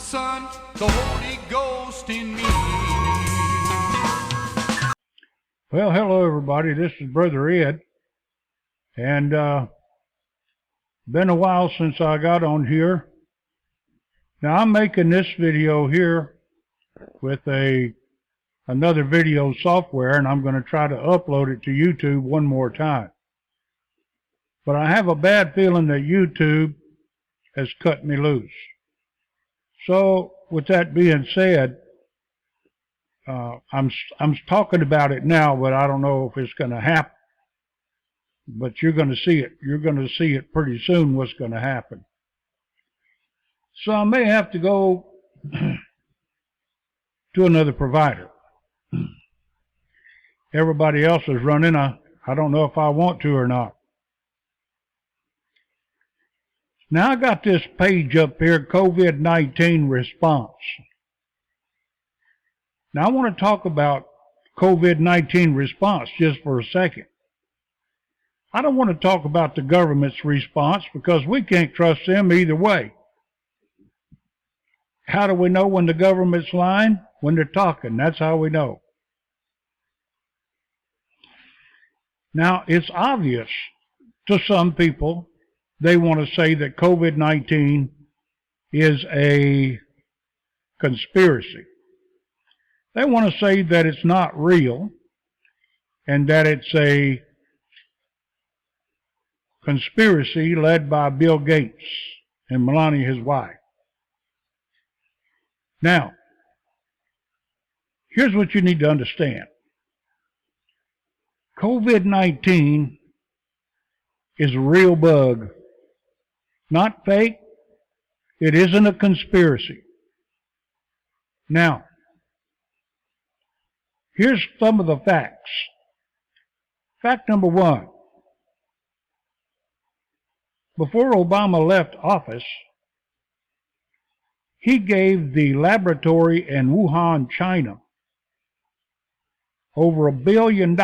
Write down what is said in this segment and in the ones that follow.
Son, the Holy Ghost in me. Well, hello everybody, this is Brother Ed, and been a while since I got on here. Now I'm making this video here with another video software, and I'm going to try to upload it to YouTube one more time. But I have a bad feeling that YouTube has cut me loose. So with that being said, I'm talking about it now, but I don't know if it's going to happen. But you're going to see it. You're going to see it pretty soon what's going to happen. So I may have to go to another provider. Everybody else is running. I don't know if I want to or not. Now I got this page up here, COVID-19 response. Now I want to talk about COVID-19 response just for a second. I don't want to talk about the government's response because we can't trust them either way. How do we know when the government's lying? When they're talking. That's how we know. Now, it's obvious to some people, they want to say that COVID-19 is a conspiracy. They want to say that it's not real and that it's a conspiracy led by Bill Gates and Melania, his wife. Now, here's what you need to understand. COVID-19 is a real bug. Not fake. It isn't a conspiracy. Now, here's some of the facts. Fact number one. Before Obama left office, he gave the laboratory in Wuhan, China, over $1 billion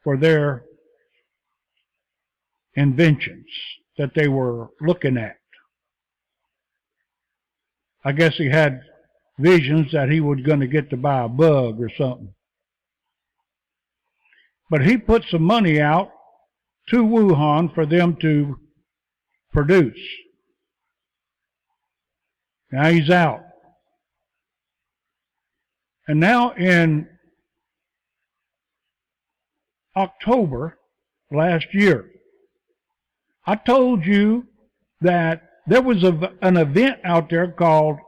for their inventions that they were looking at. I guess he had visions that he was going to get to buy a bug or something. But he put some money out to Wuhan for them to produce. Now he's out. And now in October last year, I told you that there was an event out there called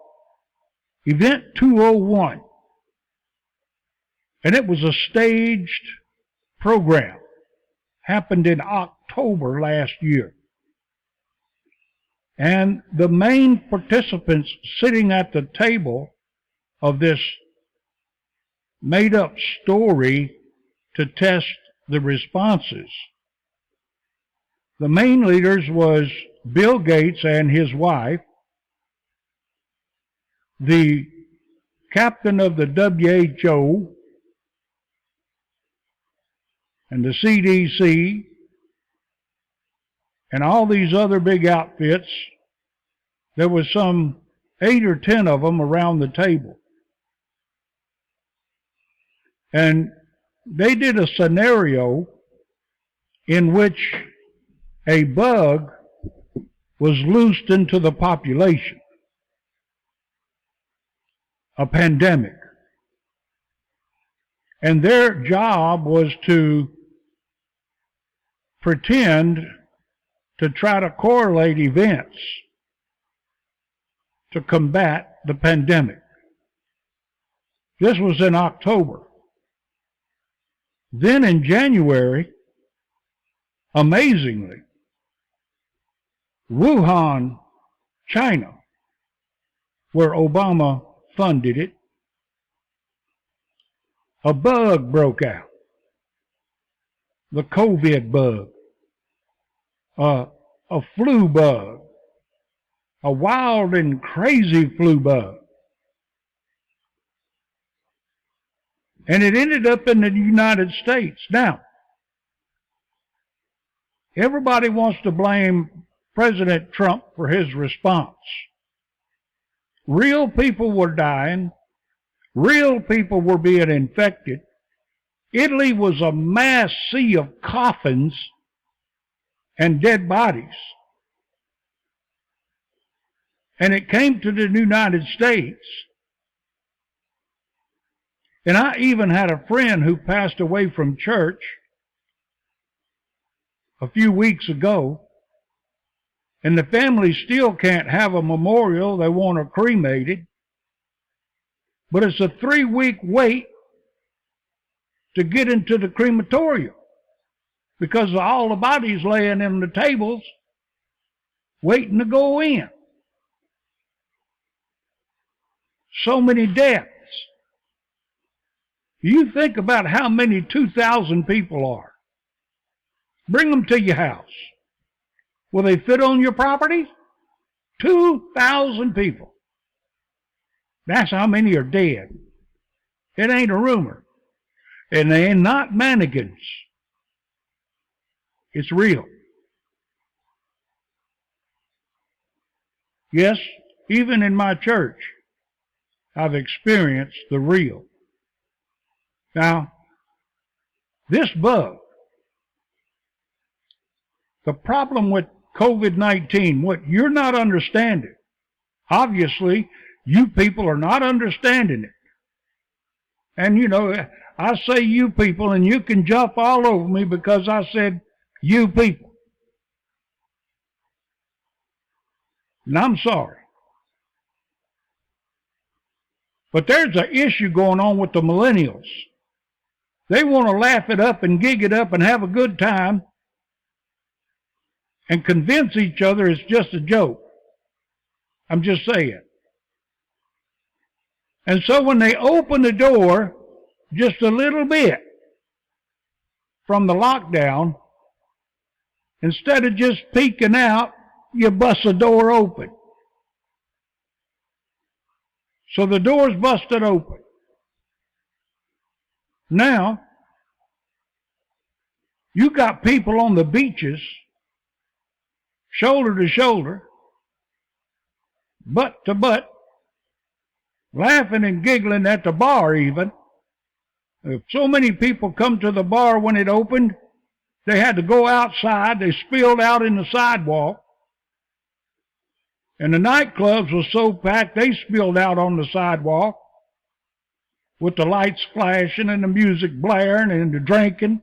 Event 201. And it was a staged program. Happened in October last year. And the main participants sitting at the table of this made-up story to test the responses, the main leaders was Bill Gates and his wife, the captain of the WHO and the CDC, and all these other big outfits. There was some 8 or 10 of them around the table. And they did a scenario in which a bug was loosed into the population, a pandemic. And their job was to pretend to try to correlate events to combat the pandemic. This was in October. Then in January, amazingly, Wuhan, China, where Obama funded it, a bug broke out. The COVID bug. A flu bug. A wild and crazy flu bug. And it ended up in the United States. Now, everybody wants to blame President Trump for his response. Real people were dying. Real people were being infected. Italy was a mass sea of coffins and dead bodies. And it came to the United States. And I even had a friend who passed away from church a few weeks ago. And the family still can't have a memorial. They want her cremated. But it's a 3-week wait to get into the crematorium because of all the bodies laying in the tables waiting to go in. So many deaths. You think about how many 2,000 people are. Bring them to your house. Will they fit on your property? 2,000 people. That's how many are dead. It ain't a rumor. And they ain't not mannequins. It's real. Yes, even in my church, I've experienced the real. Now, this bug, the problem with COVID-19, what you're not understanding, obviously, you people are not understanding it. And you know, I say you people, and you can jump all over me because I said you people. And I'm sorry. But there's an issue going on with the millennials. They want to laugh it up and gig it up and have a good time and convince each other it's just a joke. I'm just saying. And so when they open the door just a little bit from the lockdown, instead of just peeking out, you bust the door open. So the door's busted open. Now, you got people on the beaches, shoulder to shoulder, butt to butt, laughing and giggling at the bar even. If so many people come to the bar when it opened, they had to go outside. They spilled out in the sidewalk. And the nightclubs were so packed, they spilled out on the sidewalk with the lights flashing and the music blaring and the drinking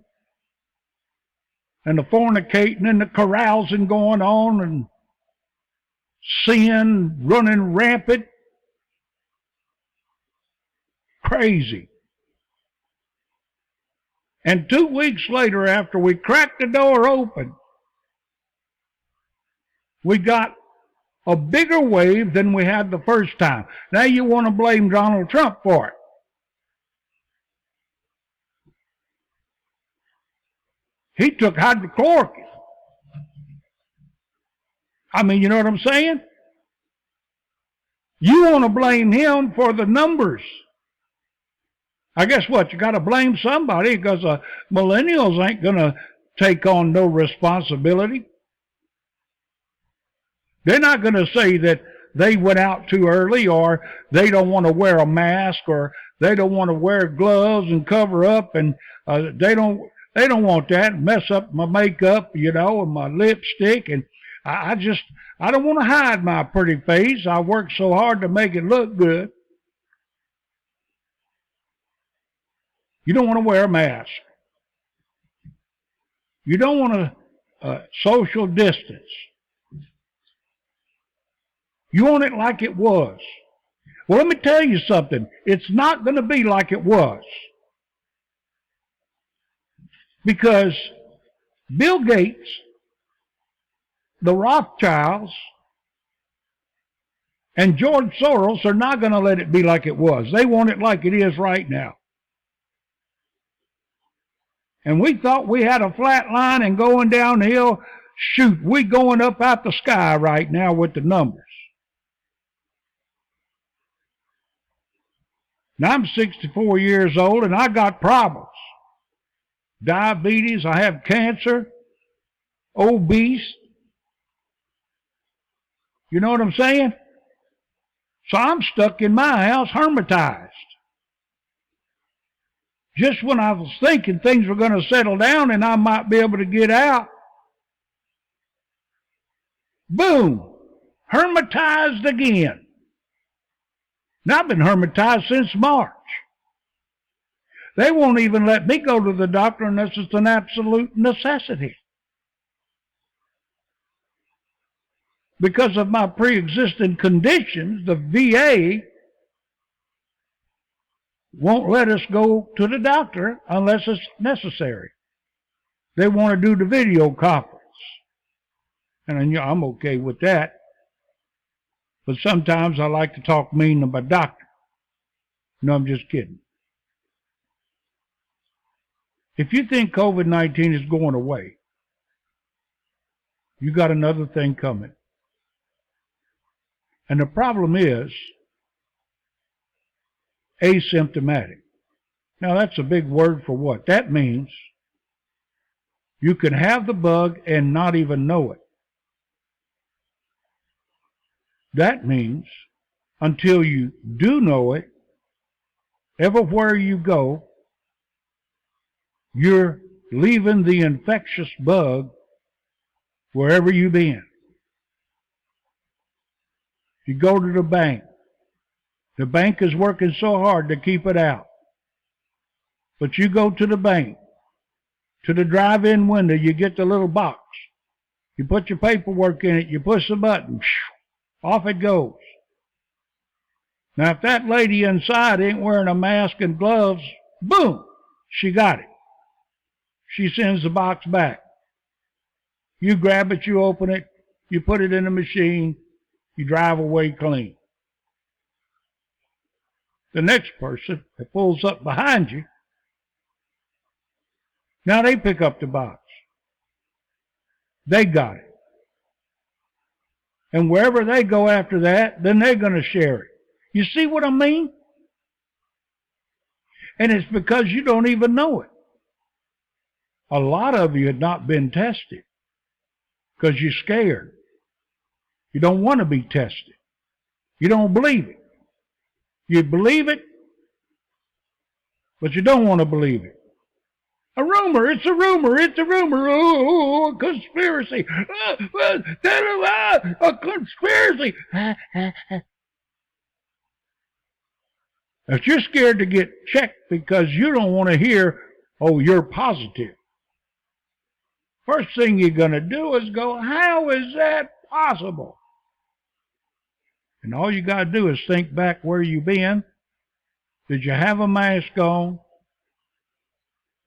and the fornicating and the carousing going on and sin running rampant. Crazy. And 2 weeks later, after we cracked the door open, we got a bigger wave than we had the first time. Now you want to blame Donald Trump for it. He took hydrochloroquine. I mean, you know what I'm saying? You want to blame him for the numbers. I guess what? You got to blame somebody because millennials ain't going to take on no responsibility. They're not going to say that they went out too early or they don't want to wear a mask or they don't want to wear gloves and cover up and they don't want that, mess up my makeup, you know, and my lipstick. And I don't want to hide my pretty face. I work so hard to make it look good. You don't want to wear a mask. You don't want to social distance. You want it like it was. Well, let me tell you something. It's not going to be like it was. Because Bill Gates, the Rothschilds, and George Soros are not going to let it be like it was. They want it like it is right now. And we thought we had a flat line and going downhill. Shoot, we're going up out the sky right now with the numbers. Now, I'm 64 years old and I got problems. Diabetes, I have cancer, obese, You know what I'm saying? So I'm stuck in my house, hermitized. Just when I was thinking things were going to settle down and I might be able to get out, boom, hermitized again. Now I've been hermitized since March. They won't even let me go to the doctor unless it's an absolute necessity. Because of my pre-existing conditions, the VA won't let us go to the doctor unless it's necessary. They want to do the video conference. And I'm okay with that. But sometimes I like to talk mean to my doctor. No, I'm just kidding. If you think COVID-19 is going away, you got another thing coming. And the problem is asymptomatic. Now that's a big word for what? That means you can have the bug and not even know it. That means until you do know it, everywhere you go, you're leaving the infectious bug wherever you've been. You go to the bank. The bank is working so hard to keep it out. But you go to the bank, to the drive-in window, you get the little box. You put your paperwork in it, you push the button, off it goes. Now, if that lady inside ain't wearing a mask and gloves, boom, she got it. She sends the box back. You grab it, you open it, you put it in the machine, you drive away clean. The next person that pulls up behind you, now they pick up the box. They got it. And wherever they go after that, then they're going to share it. You see what I mean? And it's because you don't even know it. A lot of you have not been tested because you're scared. You don't want to be tested. You don't believe it. You believe it, but you don't want to believe it. A rumor, it's a rumor, it's a rumor. Oh, a conspiracy. A conspiracy. If you're scared to get checked because you don't want to hear, oh, you're positive. First thing you're going to do is go, how is that possible? And all you got to do is think back where you've been. Did you have a mask on?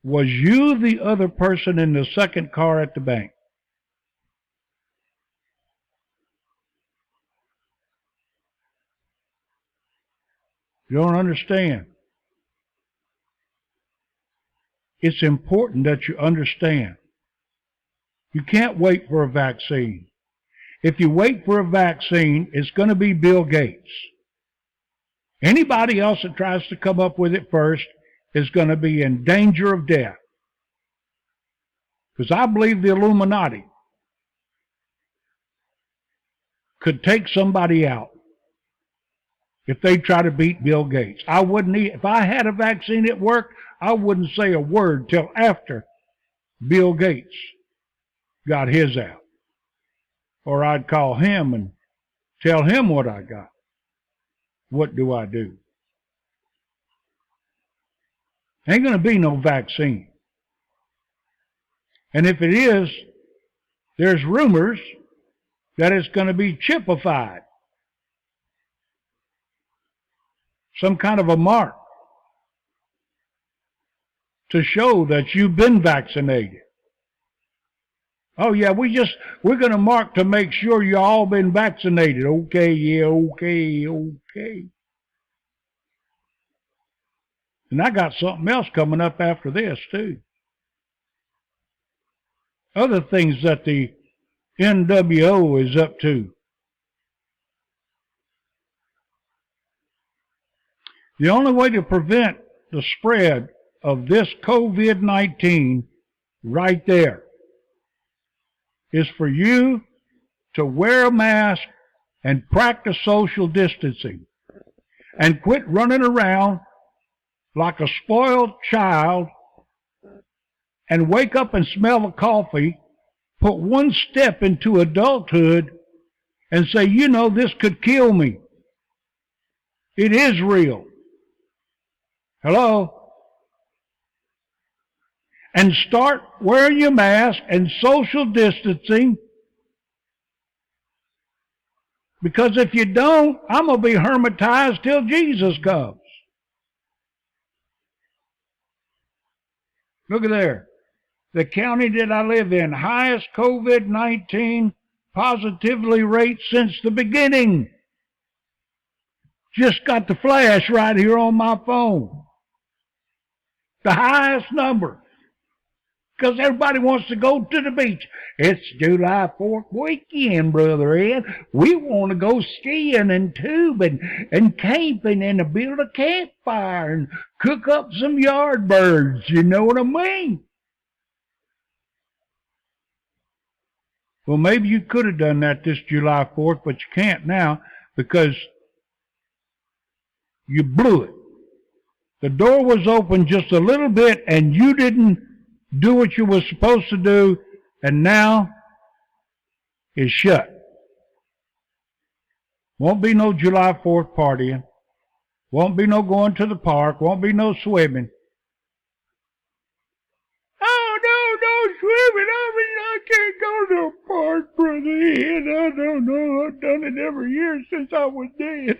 Was you the other person in the second car at the bank? You don't understand. It's important that you understand. You can't wait for a vaccine. If you wait for a vaccine, it's going to be Bill Gates. Anybody else that tries to come up with it first is going to be in danger of death. Because I believe the Illuminati could take somebody out if they try to beat Bill Gates. If I had a vaccine at work, I wouldn't say a word till after Bill Gates got his out. Or I'd call him and tell him what I got. What do I do? Ain't going to be no vaccine. And if it is, there's rumors that it's going to be chipified. Some kind of a mark to show that you've been vaccinated. Oh yeah, we're going to mark to make sure you all been vaccinated. Okay, yeah, okay. And I got something else coming up after this too. Other things that the NWO is up to. The only way to prevent the spread of this COVID-19 right there is for you to wear a mask and practice social distancing and quit running around like a spoiled child and wake up and smell the coffee, put one step into adulthood and say, you know, this could kill me. It is real. Hello? And start wearing your mask and social distancing, because if you don't, I'm going to be hermetized till Jesus comes. Look at there. The county that I live in, highest COVID-19 positivity rate since the beginning. Just got the flash right here on my phone. The highest number. Because everybody wants to go to the beach. It's July 4th weekend, Brother Ed. We want to go skiing and tubing and camping and build a campfire and cook up some yard birds. You know what I mean? Well, maybe you could have done that this July 4th, but you can't now because you blew it. The door was open just a little bit and you didn't do what you were supposed to do, and now it's shut. Won't be no July 4th partying. Won't be no going to the park. Won't be no swimming. Oh, no swimming. I can't go to the park, Brother Ed. I don't know. I've done it every year since I was dead.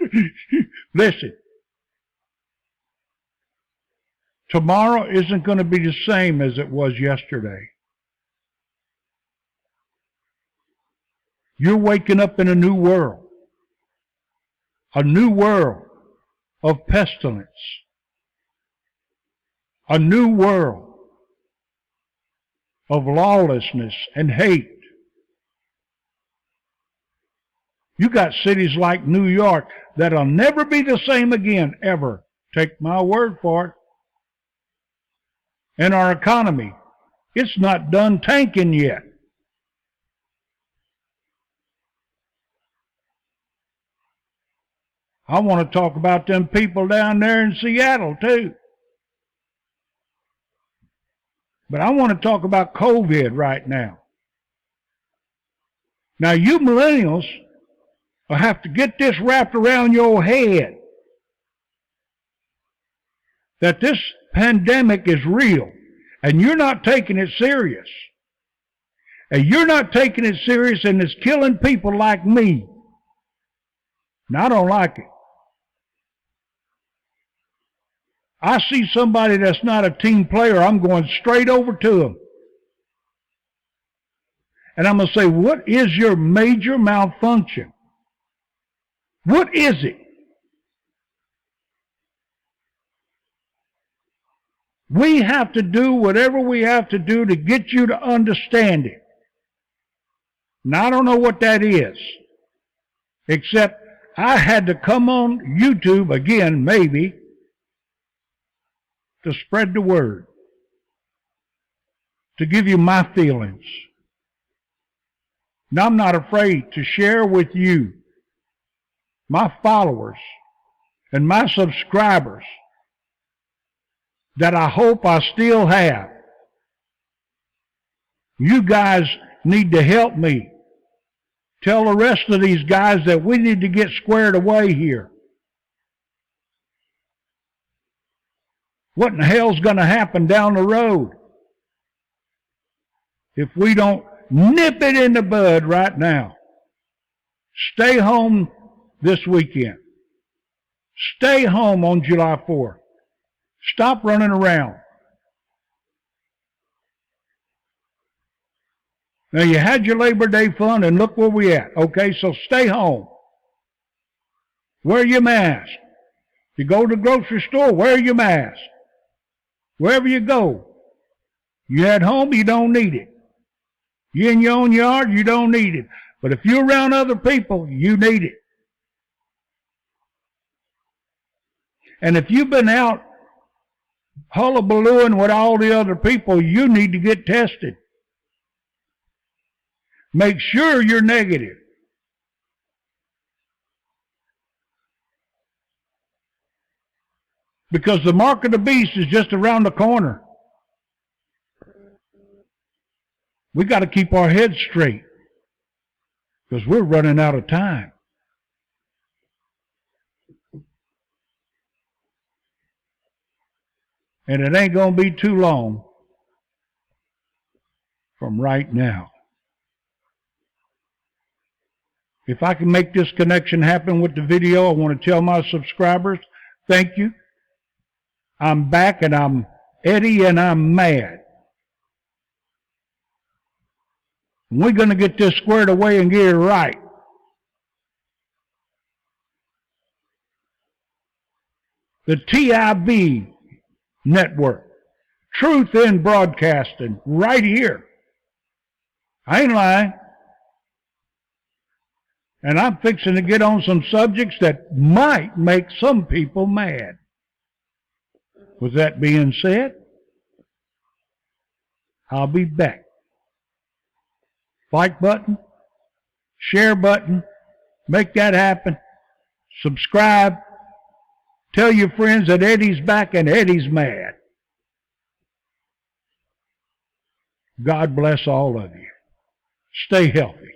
Listen. Tomorrow isn't going to be the same as it was yesterday. You're waking up in a new world of pestilence, a new world of lawlessness and hate. You got cities like New York that'll never be the same again, ever. Take my word for it. And our economy, it's not done tanking yet. I want to talk about them people down there in Seattle too. But I want to talk about COVID right now. Now you millennials will have to get this wrapped around your head. That this pandemic is real, and you're not taking it serious. And you're not taking it serious, and it's killing people like me. And I don't like it. I see somebody that's not a team player, I'm going straight over to them. And I'm going to say, what is your major malfunction? What is it? We have to do whatever we have to do to get you to understand it. And I don't know what that is. Except I had to come on YouTube again, maybe, to spread the word. To give you my feelings. And I'm not afraid to share with you, my followers and my subscribers, that I hope I still have. You guys need to help me. Tell the rest of these guys that we need to get squared away here. What in the hell's going to happen down the road if we don't nip it in the bud right now? Stay home this weekend. Stay home on July 4th. Stop running around. Now you had your Labor Day fun and look where we at. Okay, so stay home. Wear your mask. You go to the grocery store, wear your mask. Wherever you go. You at home, you don't need it. You in your own yard, you don't need it. But if you're around other people, you need it. And if you've been out hullabalooing with all the other people, you need to get tested. Make sure you're negative. because the mark of the beast is just around the corner. We got to keep our heads straight because we're running out of time. And it ain't going to be too long from right now. If I can make this connection happen with the video, I want to tell my subscribers, thank you. I'm back and I'm Eddie and I'm mad. We're going to get this squared away and get it right. The TIB network. Truth in broadcasting. Right here. I ain't lying. And I'm fixing to get on some subjects that might make some people mad. With that being said, I'll be back. Like button, share button, make that happen. Subscribe. Tell your friends that Eddie's back and Eddie's mad. God bless all of you. Stay healthy.